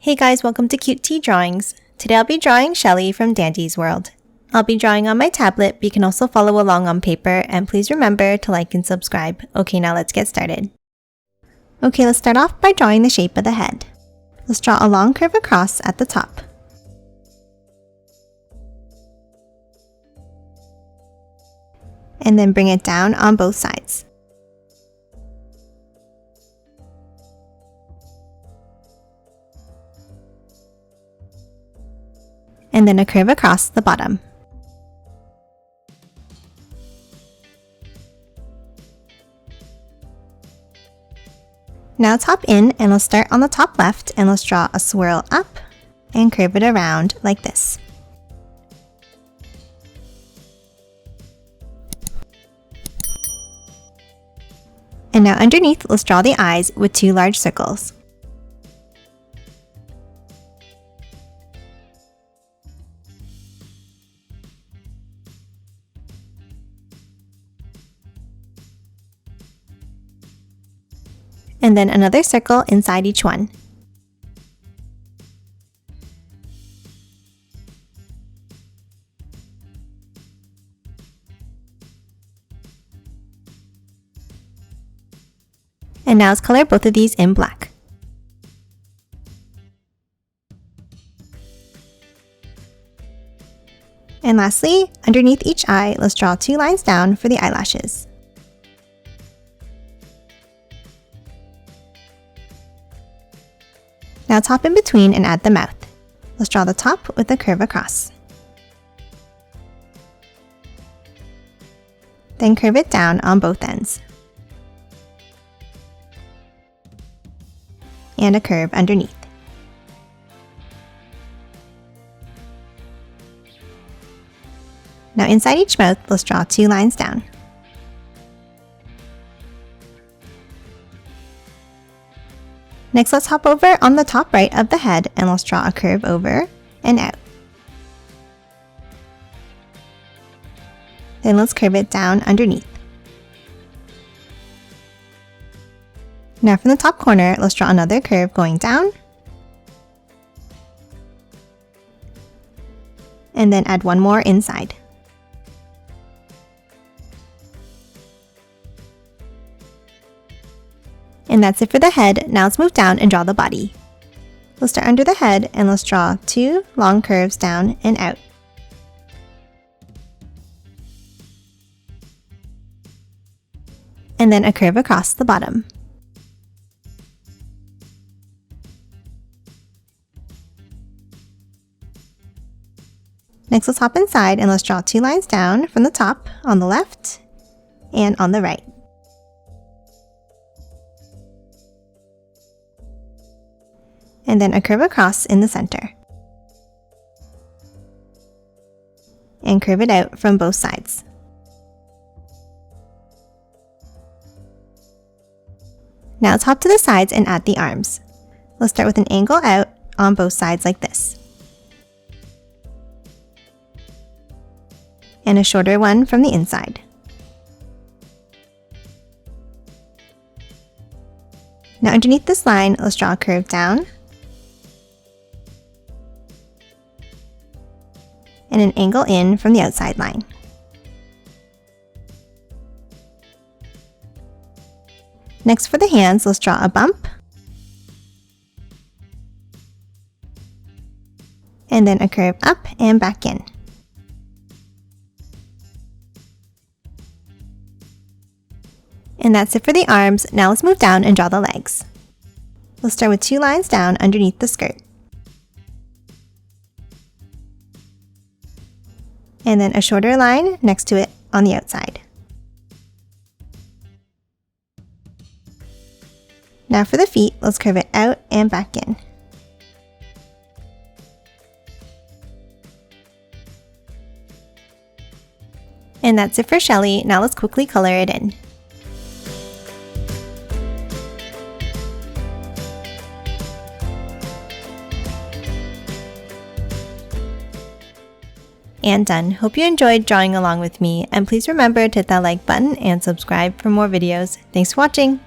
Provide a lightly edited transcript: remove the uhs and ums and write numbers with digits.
Hey guys, welcome to Cute Tea Drawings. Today I'll be drawing Shelly from Dandy's World. I'll be drawing on my tablet, but you can also follow along on paper, and please remember to like and subscribe. Okay, now let's get started. Okay, let's start off by drawing the shape of the head. Let's draw a long curve across at the top. And then bring it down on both sides. And then a curve across the bottom. Now top in, and let's start on the top left, and let's draw a swirl up and curve it around like this. And now underneath, let's draw the eyes with two large circles. And then another circle inside each one. And now let's color both of these in black. And lastly, underneath each eye, let's draw two lines down for the eyelashes. Now top in between and add the mouth. Let's draw the top with a curve across. Then curve it down on both ends. And a curve underneath. Now inside each mouth, let's draw two lines down. Next, let's hop over on the top right of the head, and let's draw a curve over and out. Then let's curve it down underneath. Now from the top corner, let's draw another curve going down. And then add one more inside. And that's it for the head. Now let's move down and draw the body. Let's start under the head, and let's draw two long curves down and out. And then a curve across the bottom. Next, let's hop inside, and let's draw two lines down from the top on the left and on the right. And then a curve across in the center. And curve it out from both sides. Now let's hop to the sides and add the arms. Let's start with an angle out on both sides like this. And a shorter one from the inside. Now underneath this line, let's draw a curve down. And an angle in from the outside line. Next, for the hands, let's draw a bump. And then a curve up and back in. And that's it for the arms. Now let's move down and draw the legs. We'll start with two lines down underneath the skirt. And then a shorter line next to it on the outside. Now for the feet, let's curve it out and back in. And that's it for Shelly. Now let's quickly color it in. And done. Hope you enjoyed drawing along with me, and please remember to hit that like button and subscribe for more videos. Thanks for watching!